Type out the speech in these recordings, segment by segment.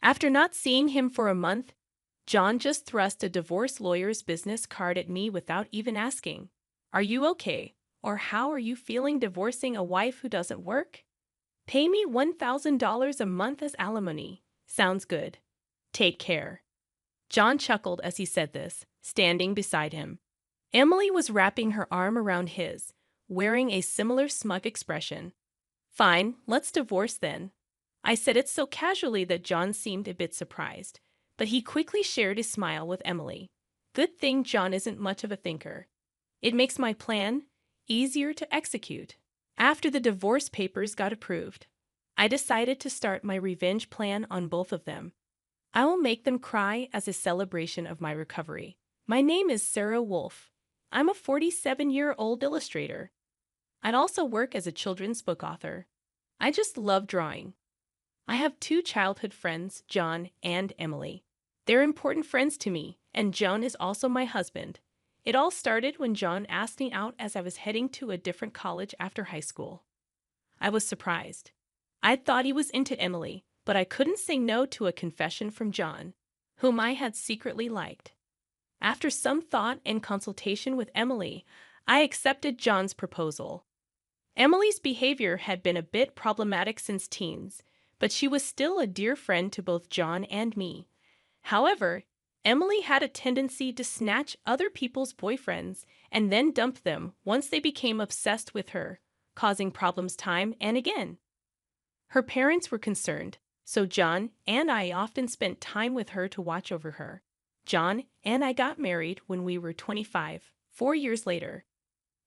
After not seeing him for a month, John just thrust a divorce lawyer's business card at me without even asking. Are you okay? Or how are you feeling divorcing a wife who doesn't work? Pay me $1,000 a month as alimony. Sounds good. Take care. John chuckled as he said this, standing beside him. Emily was wrapping her arm around his, wearing a similar smug expression. Fine, let's divorce then. I said it so casually that John seemed a bit surprised, but he quickly shared his smile with Emily. Good thing John isn't much of a thinker. It makes my plan easier to execute. After the divorce papers got approved, I decided to start my revenge plan on both of them. I will make them cry as a celebration of my recovery. My name is Sarah Wolf. I'm a 47-year-old illustrator. I'd also work as a children's book author. I just love drawing. I have two childhood friends, John and Emily. They're important friends to me, and John is also my husband. It all started when John asked me out as I was heading to a different college after high school. I was surprised. I'd thought he was into Emily, but I couldn't say no to a confession from John, whom I had secretly liked. After some thought and consultation with Emily, I accepted John's proposal. Emily's behavior had been a bit problematic since teens, but she was still a dear friend to both John and me. However, Emily had a tendency to snatch other people's boyfriends and then dump them once they became obsessed with her, causing problems time and again. Her parents were concerned, so John and I often spent time with her to watch over her. John and I got married when we were 25, 4 years later.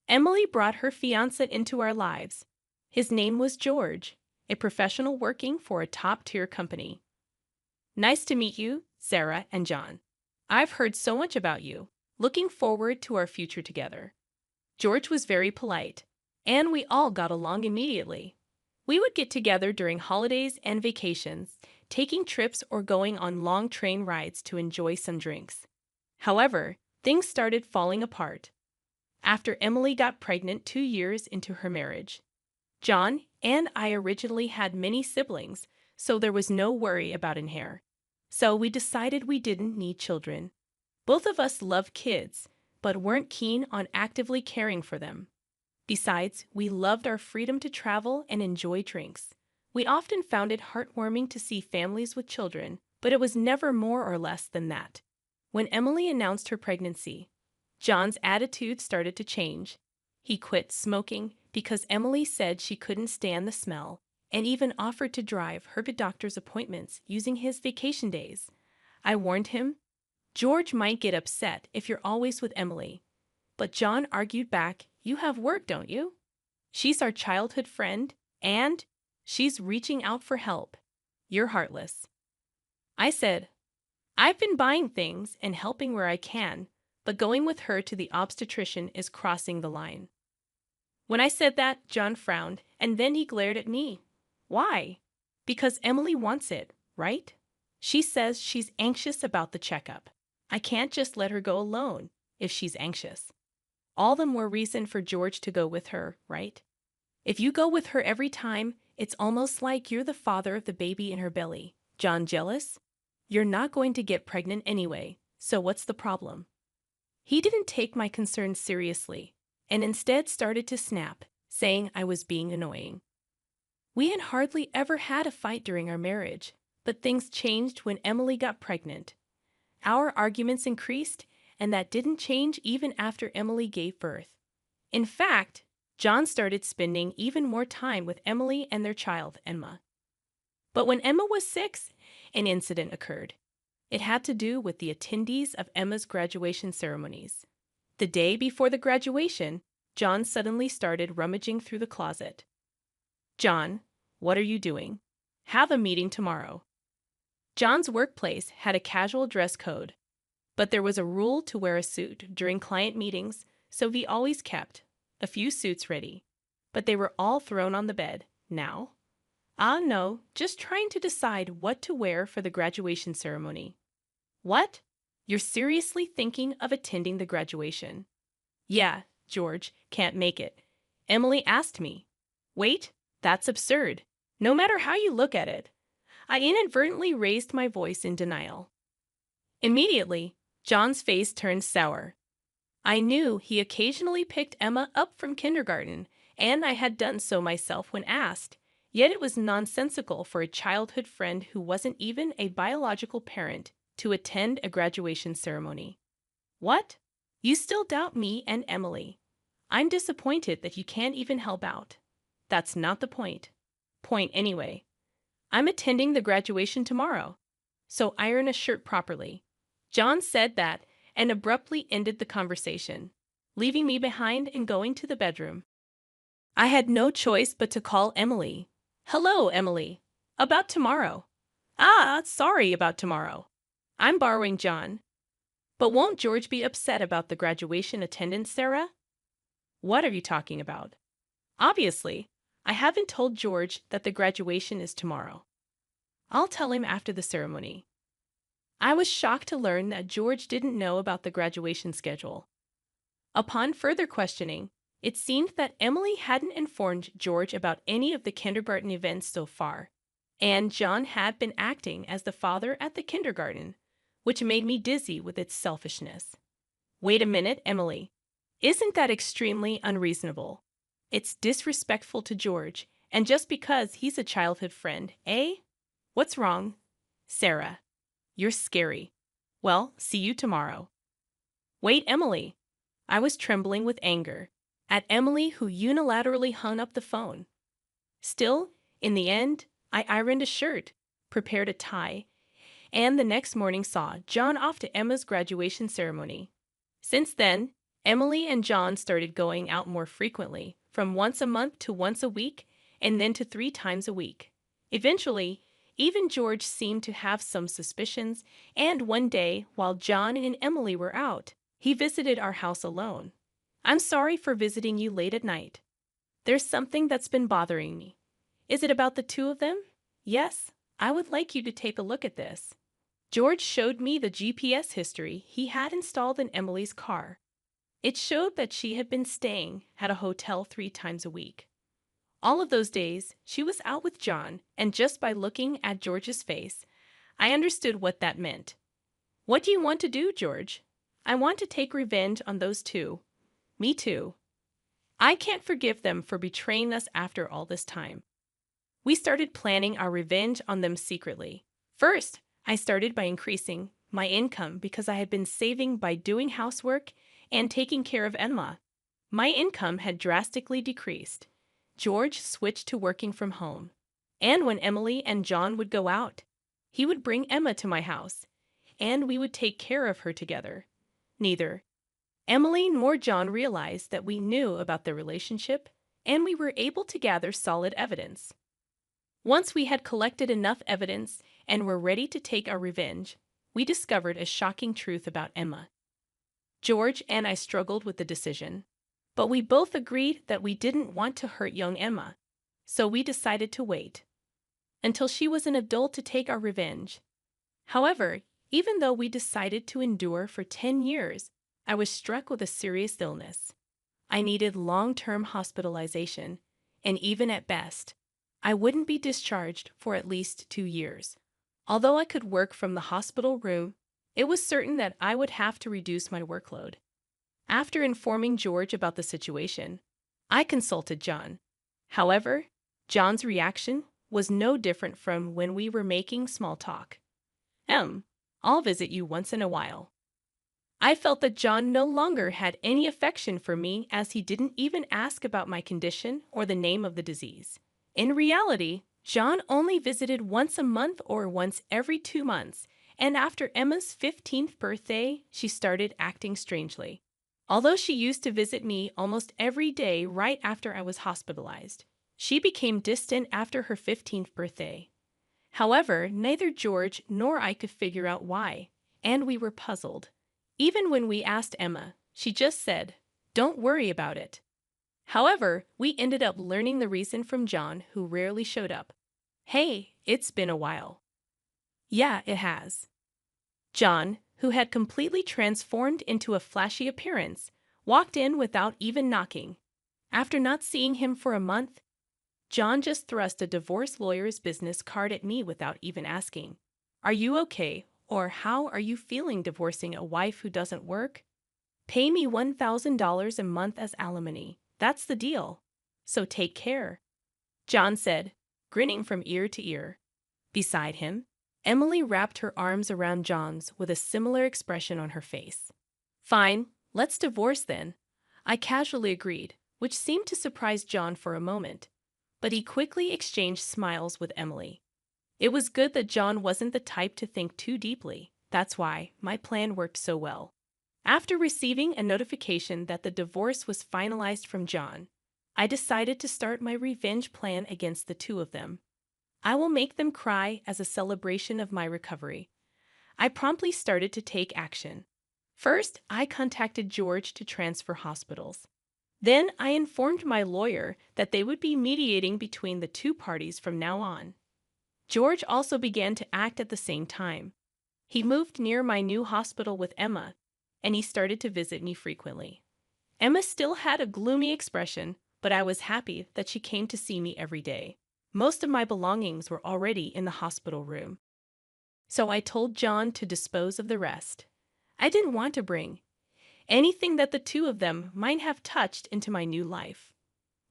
Emily brought her fiancé into our lives. His name was George, a professional working for a top-tier company. Nice to meet you, Sarah and John. I've heard so much about you. Looking forward to our future together. George was very polite, and we all got along immediately. We would get together during holidays and vacations, taking trips or going on long train rides to enjoy some drinks. However, things started falling apart after Emily got pregnant 2 years into her marriage. John and I originally had many siblings, so there was no worry about an heir. So we decided we didn't need children. Both of us loved kids, but weren't keen on actively caring for them. Besides, we loved our freedom to travel and enjoy drinks. We often found it heartwarming to see families with children, but it was never more or less than that. When Emily announced her pregnancy, John's attitude started to change. He quit smoking because Emily said she couldn't stand the smell, and even offered to drive her to doctor's appointments using his vacation days. I warned him, George might get upset if you're always with Emily. But John argued back, you have work, don't you? She's our childhood friend, and she's reaching out for help. You're heartless. I said, I've been buying things and helping where I can, but going with her to the obstetrician is crossing the line. When I said that, John frowned, and then he glared at me. Why? Because Emily wants it, right? She says she's anxious about the checkup. I can't just let her go alone if she's anxious. All the more reason for George to go with her, right? If you go with her every time, it's almost like you're the father of the baby in her belly. John, jealous? You're not going to get pregnant anyway, so what's the problem? He didn't take my concerns seriously, and instead started to snap, saying I was being annoying. We had hardly ever had a fight during our marriage, but things changed when Emily got pregnant. Our arguments increased, and that didn't change even after Emily gave birth. In fact, John started spending even more time with Emily and their child, Emma. But when Emma was 6, an incident occurred. It had to do with the attendees of Emma's graduation ceremonies. The day before the graduation, John suddenly started rummaging through the closet. John, what are you doing? Have a meeting tomorrow. John's workplace had a casual dress code, but there was a rule to wear a suit during client meetings, so he always kept a few suits ready. But they were all thrown on the bed now. Ah, no, just trying to decide what to wear for the graduation ceremony. What? You're seriously thinking of attending the graduation? Yeah, George, can't make it. Emily asked me. Wait, that's absurd. No matter how you look at it, I inadvertently raised my voice in denial. Immediately, John's face turned sour. I knew he occasionally picked Emma up from kindergarten, and I had done so myself when asked, yet it was nonsensical for a childhood friend who wasn't even a biological parent to attend a graduation ceremony. What? You still doubt me and Emily? I'm disappointed that you can't even help out. That's not the point. Point anyway. I'm attending the graduation tomorrow, so iron a shirt properly. John said that and abruptly ended the conversation, leaving me behind and going to the bedroom. I had no choice but to call Emily. Hello, Emily. About tomorrow. Ah, sorry about tomorrow. I'm borrowing John. But won't George be upset about the graduation attendance, Sarah? What are you talking about? Obviously, I haven't told George that the graduation is tomorrow. I'll tell him after the ceremony. I was shocked to learn that George didn't know about the graduation schedule. Upon further questioning, it seemed that Emily hadn't informed George about any of the kindergarten events so far, and John had been acting as the father at the kindergarten, which made me dizzy with its selfishness. Wait a minute, Emily. Isn't that extremely unreasonable? It's disrespectful to George, and just because he's a childhood friend, eh? What's wrong? Sarah, you're scary. Well, see you tomorrow. Wait, Emily. I was trembling with anger at Emily, who unilaterally hung up the phone. Still, in the end, I ironed a shirt, prepared a tie, and the next morning saw John off to Emma's graduation ceremony. Since then, Emily and John started going out more frequently, from once a month to once a week, and then to 3 times a week. Eventually, even George seemed to have some suspicions, and one day, while John and Emily were out, he visited our house alone. I'm sorry for visiting you late at night. There's something that's been bothering me. Is it about the 2 of them? Yes, I would like you to take a look at this. George showed me the GPS history he had installed in Emily's car. It showed that she had been staying at a hotel 3 times a week. All of those days, she was out with John, and just by looking at George's face, I understood what that meant. What do you want to do, George? I want to take revenge on those 2. Me too. I can't forgive them for betraying us after all this time. We started planning our revenge on them secretly. First, I started by increasing my income because I had been saving by doing housework and taking care of Emma. My income had drastically decreased. George switched to working from home. And when Emily and John would go out, he would bring Emma to my house, and we would take care of her together. Neither Emily nor John realized that we knew about their relationship, and we were able to gather solid evidence. Once we had collected enough evidence and were ready to take our revenge, we discovered a shocking truth about Emma. George and I struggled with the decision, but we both agreed that we didn't want to hurt young Emma, so we decided to wait until she was an adult to take our revenge. However, even though we decided to endure for 10 years, I was struck with a serious illness. I needed long-term hospitalization, and even at best, I wouldn't be discharged for at least 2 years. Although I could work from the hospital room, it was certain that I would have to reduce my workload. After informing George about the situation, I consulted John. However, John's reaction was no different from when we were making small talk. I'll visit you once in a while. I felt that John no longer had any affection for me, as he didn't even ask about my condition or the name of the disease. In reality, John only visited once a month or once every 2 months, and after Emma's 15th birthday, she started acting strangely. Although she used to visit me almost every day right after I was hospitalized, she became distant after her 15th birthday. However, neither George nor I could figure out why, and we were puzzled. Even when we asked Emma, she just said, "Don't worry about it." However, we ended up learning the reason from John, who rarely showed up. Hey, it's been a while. Yeah, it has. John, who had completely transformed into a flashy appearance, walked in without even knocking. After not seeing him for a month, John just thrust a divorce lawyer's business card at me without even asking. Are you okay? Or how are you feeling divorcing a wife who doesn't work? Pay me $1,000 a month as alimony. That's the deal. So take care, John said, grinning from ear to ear. Beside him, Emily wrapped her arms around John's with a similar expression on her face. Fine, let's divorce then, I casually agreed, which seemed to surprise John for a moment. But he quickly exchanged smiles with Emily. It was good that John wasn't the type to think too deeply. That's why my plan worked so well. After receiving a notification that the divorce was finalized from John, I decided to start my revenge plan against the two of them. I will make them cry as a celebration of my recovery. I promptly started to take action. First, I contacted George to transfer hospitals. Then I informed my lawyer that they would be mediating between the two parties from now on. George also began to act at the same time. He moved near my new hospital with Emma, and he started to visit me frequently. Emma still had a gloomy expression, but I was happy that she came to see me every day. Most of my belongings were already in the hospital room. So I told John to dispose of the rest. I didn't want to bring anything that the two of them might have touched into my new life.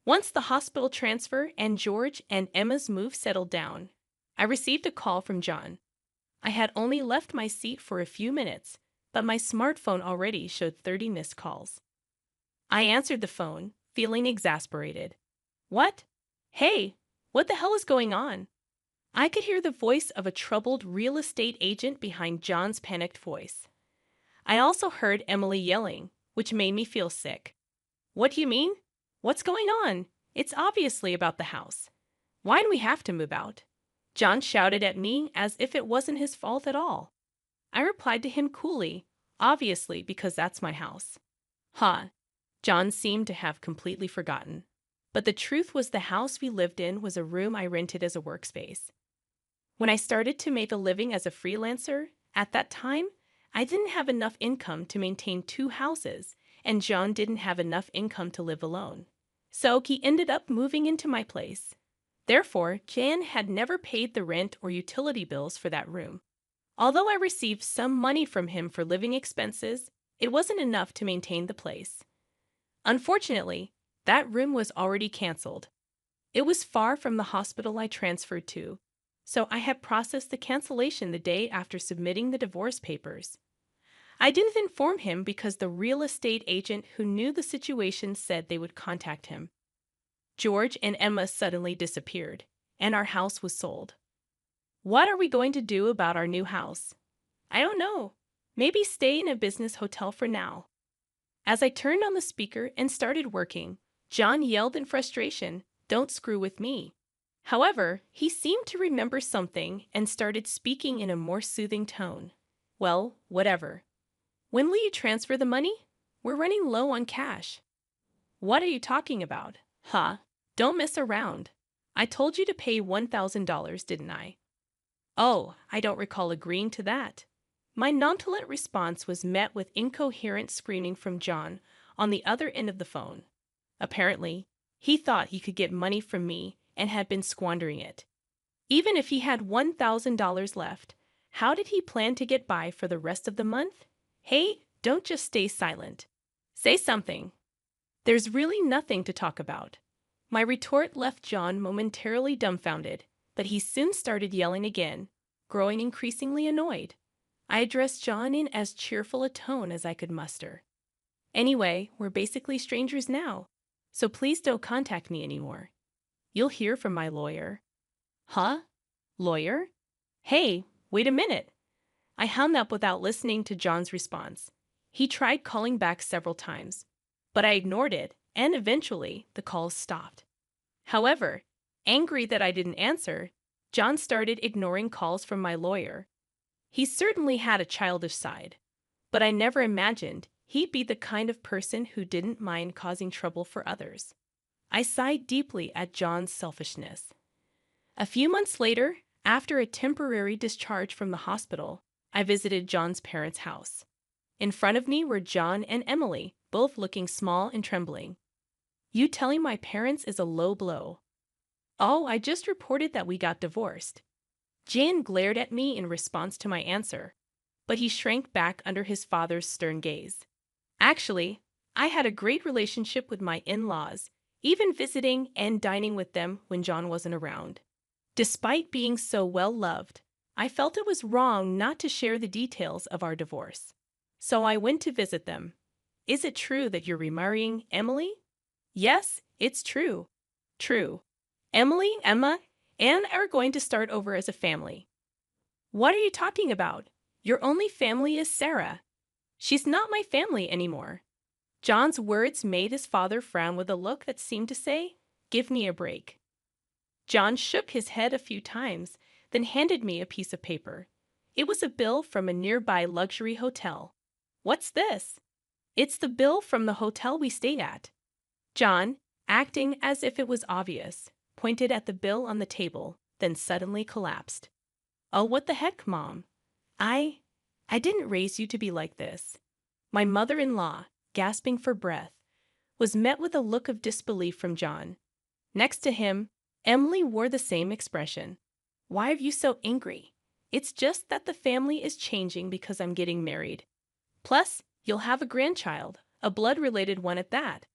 Once the hospital transfer and George and Emma's move settled down, I received a call from John. I had only left my seat for a few minutes, but my smartphone already showed 30 missed calls. I answered the phone, feeling exasperated. What? Hey, what the hell is going on? I could hear the voice of a troubled real estate agent behind John's panicked voice. I also heard Emily yelling, which made me feel sick. What do you mean? What's going on? It's obviously about the house. Why do we have to move out? John shouted at me as if it wasn't his fault at all. I replied to him coolly, obviously because that's my house. Huh. John seemed to have completely forgotten. But the truth was the house we lived in was a room I rented as a workspace. When I started to make a living as a freelancer, at that time, I didn't have enough income to maintain two houses, and John didn't have enough income to live alone. So he ended up moving into my place. Therefore, Jan had never paid the rent or utility bills for that room. Although I received some money from him for living expenses, it wasn't enough to maintain the place. Unfortunately, that room was already canceled. It was far from the hospital I transferred to, so I had processed the cancellation the day after submitting the divorce papers. I didn't inform him because the real estate agent who knew the situation said they would contact him. George and Emma suddenly disappeared, and our house was sold. What are we going to do about our new house? I don't know. Maybe stay in a business hotel for now. As I turned on the speaker and started working, John yelled in frustration, "Don't screw with me." However, he seemed to remember something and started speaking in a more soothing tone. Well, whatever. When will you transfer the money? We're running low on cash. What are you talking about? Huh? Don't mess around. I told you to pay $1,000, didn't I? Oh, I don't recall agreeing to that. My nonchalant response was met with incoherent screaming from John on the other end of the phone. Apparently, he thought he could get money from me and had been squandering it. Even if he had $1,000 left, how did he plan to get by for the rest of the month? Hey, don't just stay silent. Say something. There's really nothing to talk about. My retort left John momentarily dumbfounded, but he soon started yelling again, growing increasingly annoyed. I addressed John in as cheerful a tone as I could muster. Anyway, we're basically strangers now, so please don't contact me anymore. You'll hear from my lawyer. Huh? Lawyer? Hey, wait a minute. I hung up without listening to John's response. He tried calling back several times, but I ignored it, and eventually the calls stopped. However, angry that I didn't answer, John started ignoring calls from my lawyer. He certainly had a childish side, but I never imagined he'd be the kind of person who didn't mind causing trouble for others. I sighed deeply at John's selfishness. A few months later, after a temporary discharge from the hospital, I visited John's parents' house. In front of me were John and Emily, both looking small and trembling. You telling my parents is a low blow. Oh, I just reported that we got divorced. Jan glared at me in response to my answer, but he shrank back under his father's stern gaze. Actually, I had a great relationship with my in-laws, even visiting and dining with them when John wasn't around. Despite being so well loved, I felt it was wrong not to share the details of our divorce. So I went to visit them. Is it true that you're remarrying Emily? Yes, it's true. True. Emily, Emma, and are going to start over as a family. What are you talking about? Your only family is Sarah. She's not my family anymore. John's words made his father frown with a look that seemed to say, "Give me a break." John shook his head a few times, then handed me a piece of paper. It was a bill from a nearby luxury hotel. What's this? It's the bill from the hotel we stayed at. John, acting as if it was obvious, pointed at the bill on the table, then suddenly collapsed. Oh, what the heck, Mom? I didn't raise you to be like this. My mother-in-law, gasping for breath, was met with a look of disbelief from John. Next to him, Emily wore the same expression. Why are you so angry? It's just that the family is changing because I'm getting married. Plus, you'll have a grandchild, a blood-related one at that.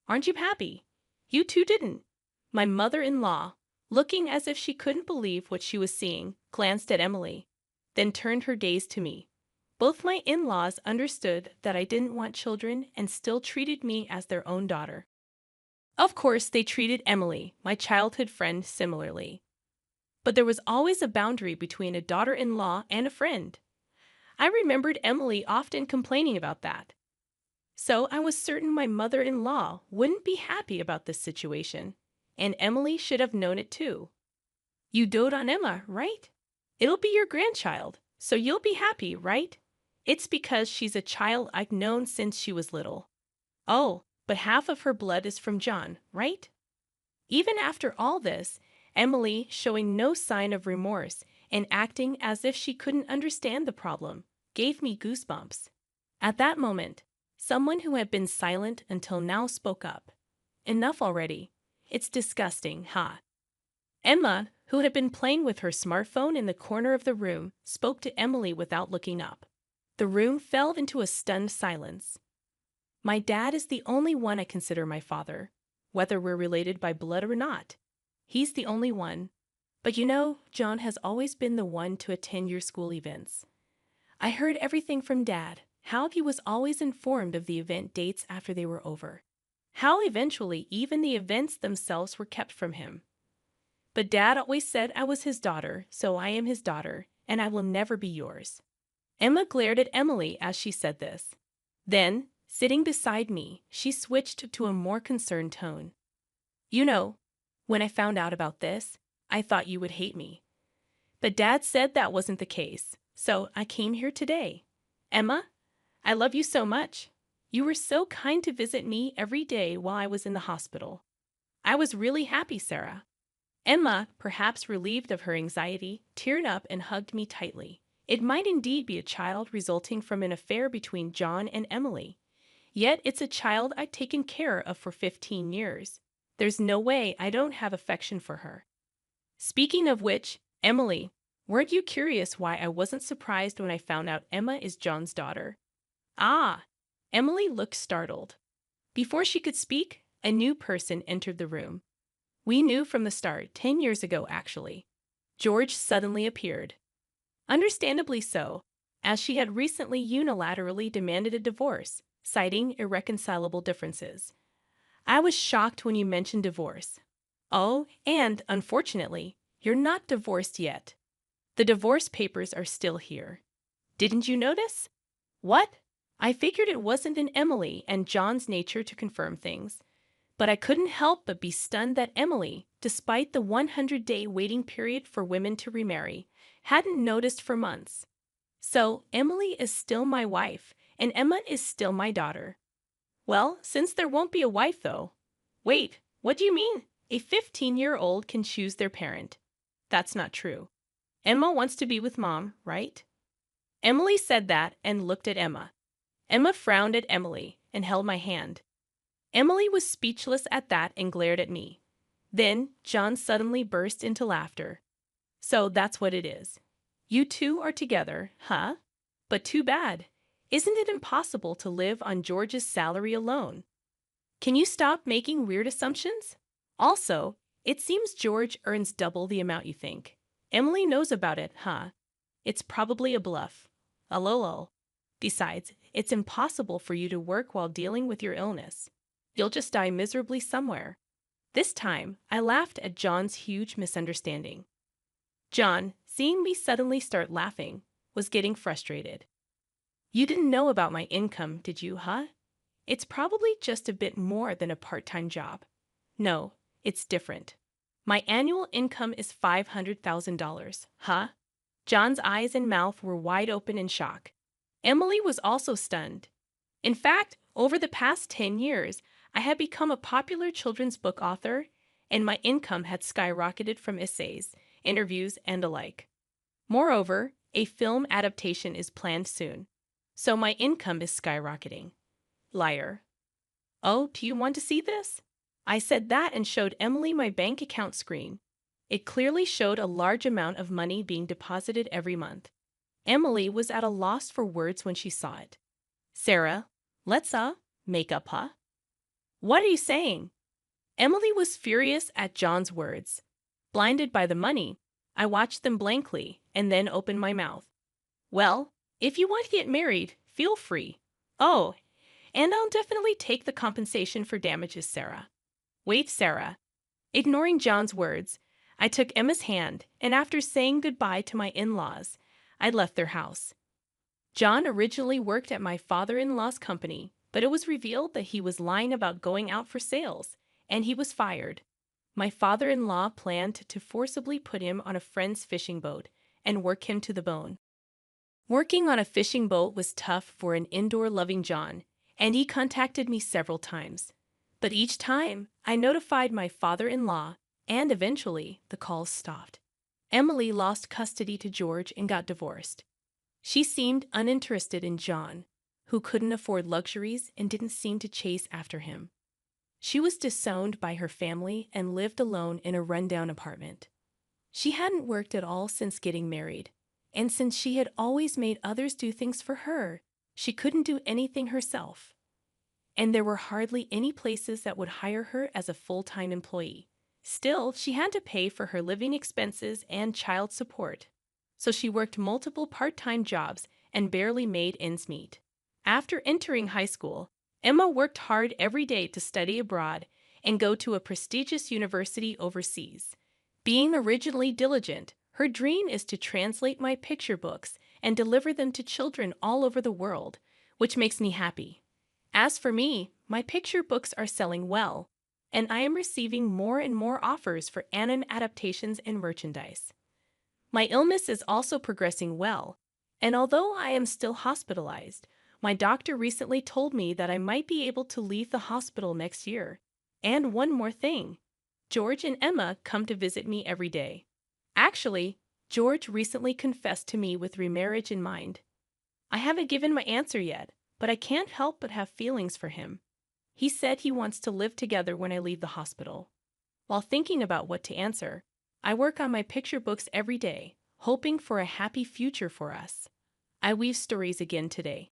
Aren't you happy? You two didn't. My mother-in-law, looking as if she couldn't believe what she was seeing, glanced at Emily, then turned her gaze to me. Both my in-laws understood that I didn't want children and still treated me as their own daughter. Of course, they treated Emily, my childhood friend, similarly. But there was always a boundary between a daughter-in-law and a friend. I remembered Emily often complaining about that. So I was certain my mother-in-law wouldn't be happy about this situation, and Emily should have known it too. You dote on Emma, right? It'll be your grandchild, so you'll be happy, right? It's because she's a child I've known since she was little. Oh, but half of her blood is from John, right? Even after all this, Emily, showing no sign of remorse and acting as if she couldn't understand the problem, gave me goosebumps. At that moment, someone who had been silent until now spoke up. Enough already. It's disgusting, huh? Emma, who had been playing with her smartphone in the corner of the room, spoke to Emily without looking up. The room fell into a stunned silence. My dad is the only one I consider my father, whether we're related by blood or not. He's the only one. But you know, John has always been the one to attend your school events. I heard everything from Dad, how he was always informed of the event dates after they were over, how eventually even the events themselves were kept from him. But Dad always said I was his daughter, so I am his daughter, and I will never be yours. Emma glared at Emily as she said this. Then, sitting beside me, she switched to a more concerned tone. You know, when I found out about this, I thought you would hate me. But Dad said that wasn't the case, so I came here today. Emma, I love you so much. You were so kind to visit me every day while I was in the hospital. I was really happy, Sarah. Emma, perhaps relieved of her anxiety, teared up and hugged me tightly. It might indeed be a child resulting from an affair between John and Emily. Yet it's a child I've taken care of for 15 years. There's no way I don't have affection for her. Speaking of which, Emily, weren't you curious why I wasn't surprised when I found out Emma is John's daughter? Ah! Emily looked startled. Before she could speak, a new person entered the room. We knew from the start, 10 years ago actually. George suddenly appeared. Understandably so, as she had recently unilaterally demanded a divorce, citing irreconcilable differences. I was shocked when you mentioned divorce. Oh, and, unfortunately, you're not divorced yet. The divorce papers are still here. Didn't you notice? What? I figured it wasn't in Emily and John's nature to confirm things. But I couldn't help but be stunned that Emily, despite the 100-day waiting period for women to remarry, hadn't noticed for months. So, Emily is still my wife, and Emma is still my daughter. Well, since there won't be a wife, though. Wait, what do you mean? A 15-year-old can choose their parent. That's not true. Emma wants to be with Mom, right? Emily said that and looked at Emma. Emma frowned at Emily and held my hand. Emily was speechless at that and glared at me. Then John suddenly burst into laughter. So that's what it is. You two are together, huh? But too bad. Isn't it impossible to live on George's salary alone? Can you stop making weird assumptions? Also, it seems George earns double the amount you think. Emily knows about it, huh? It's probably a bluff. A lol. Besides, it's impossible for you to work while dealing with your illness. You'll just die miserably somewhere. This time, I laughed at John's huge misunderstanding. John, seeing me suddenly start laughing, was getting frustrated. You didn't know about my income, did you, huh? It's probably just a bit more than a part-time job. No, it's different. My annual income is $500,000, huh? John's eyes and mouth were wide open in shock. Emily was also stunned. In fact, over the past 10 years, I had become a popular children's book author, and my income had skyrocketed from essays, interviews, and the like. Moreover, a film adaptation is planned soon, so my income is skyrocketing. Liar. Oh, do you want to see this? I said that and showed Emily my bank account screen. It clearly showed a large amount of money being deposited every month. Emily was at a loss for words when she saw it. Sarah, let's make up, huh? What are you saying? Emily was furious at John's words. Blinded by the money, I watched them blankly and then opened my mouth. Well, if you want to get married, feel free. Oh, and I'll definitely take the compensation for damages, Sarah. Wait, Sarah. Ignoring John's words, I took Emma's hand, and after saying goodbye to my in-laws, I left their house. John originally worked at my father-in-law's company, but it was revealed that he was lying about going out for sales, and he was fired. My father-in-law planned to forcibly put him on a friend's fishing boat and work him to the bone. Working on a fishing boat was tough for an indoor-loving John, and he contacted me several times. But each time, I notified my father-in-law, and eventually, the calls stopped. Emily lost custody to George and got divorced. She seemed uninterested in John, who couldn't afford luxuries and didn't seem to chase after him. She was disowned by her family and lived alone in a rundown apartment. She hadn't worked at all since getting married, and since she had always made others do things for her, she couldn't do anything herself. And there were hardly any places that would hire her as a full-time employee. Still, she had to pay for her living expenses and child support, so she worked multiple part-time jobs and barely made ends meet. After entering high school, Emma worked hard every day to study abroad and go to a prestigious university overseas. Being originally diligent, her dream is to translate my picture books and deliver them to children all over the world, which makes me happy. As for me, my picture books are selling well, and I am receiving more and more offers for anime adaptations and merchandise. My illness is also progressing well, and although I am still hospitalized, my doctor recently told me that I might be able to leave the hospital next year. And one more thing, George and Emma come to visit me every day. Actually, George recently confessed to me with remarriage in mind. I haven't given my answer yet, but I can't help but have feelings for him. He said he wants to live together when I leave the hospital. While thinking about what to answer, I work on my picture books every day, hoping for a happy future for us. I weave stories again today.